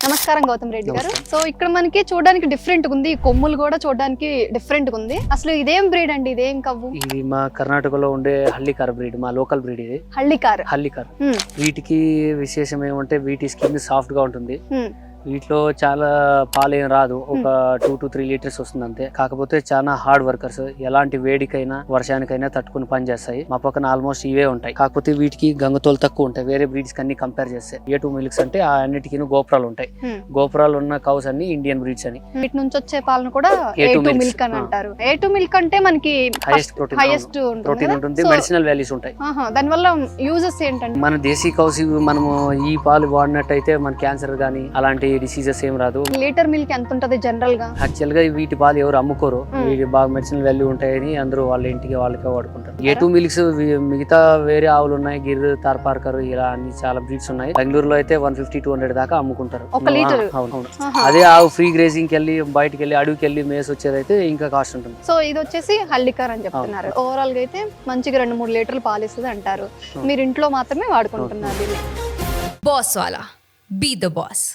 నమస్కారం గౌతమ్ రెడ్డి గారు. సో ఇక్కడ మనకి చూడడానికి డిఫరెంట్ ఉంది, కొమ్ములు కూడా చూడడానికి డిఫరెంట్ ఉంది. అసలు ఇదేం బ్రీడ్ అండి, ఇదేం కవ్వు? ఇది మా కర్ణాటకలో ఉండే హల్లికార్ బ్రీడ్, మా లోకల్ బ్రీడ్ ఇది. హల్లికార్. వీటికి విశేషం ఏమంటే వీటి స్కిన్ సాఫ్ట్ గా ఉంటుంది. వీటిలో చాలా పాలేం రాదు, ఒక 2 to 3 లీటర్స్ వస్తుంది అంతే. కాకపోతే చాలా హార్డ్ వర్కర్స్, ఎలాంటి వేడికైనా వర్షానికైనా తట్టుకుని పని చేస్తాయి. మా పక్కన ఆల్మోస్ట్ ఇవే ఉంటాయి. కాకపోతే వీటికి గంగతోలు తక్కువ ఉంటాయి వేరే బ్రీడ్స్ కన్నీ కంపేర్ చేస్తే. A2 మిల్క్స్ అంటే ఆ అన్నిటికీ గోపురాలు ఉంటాయి. గోపురాలు ఉన్న కౌస్ అన్ని ఇండియన్ బ్రీడ్స్ అని. వీటి నుంచి వచ్చే పాలను కూడా A2 మిల్క్ అని అంటారు. A2 మిల్క్ అంటే మనకి హైయెస్ట్ ప్రోటీన్ ఉంటుంది, మెడిసినల్ వాల్యూస్ ఉంటాయి. దాని వల్ల యూజెస్ ఏంటంటే మన దేశీ కౌస్ మనము ఈ పాలు వాడినట్టయితే మన క్యాన్సర్ గానీ అలాంటి డిసీజెస్ ఏం రాదు. లీటర్ మిల్క్ ఎంత ఉంటది జనరల్ గా? యాక్చువల్ గా వీటి పాలు ఎవరు అమ్ముకోరు, వీటి బాగా మెడిసినల్ వాల్యూ ఉంటాయని అందరూ వాళ్ళ ఇంటికి వాళ్ళకే వాడుకుంటారు. A2 మిల్క్స్ మిగతా వేరే ఆవులు ఉన్నాయి, గిర్, తార్పార్కర్, ఇలా అన్ని చాలా బ్రీడ్స్ ఉన్నాయి. బెంగళూరులో అయితే 150-200 దాకా అమ్ముకుంటారు ఒక లీటర్. అదే ఆవు ఫ్రీ గ్రేజింగ్ కి వెళ్ళి బయటకి వెళ్ళి అడవికి వెళ్ళి మేసి వచ్చేదైతే ఇంకా కాస్ట్ ఉంటుంది. సో ఇది వచ్చేసి హల్లికార్ అని చెప్తున్నారు. ఓవరాల్ గా అయితే మంచిగా 2-3 లీటర్లు పాలిస్తుంది అంటారు. మీరు ఇంట్లో మాత్రమే వాడుకుంటున్నారు దీన్ని. బాస్ వాలా, బీ ద బాస్.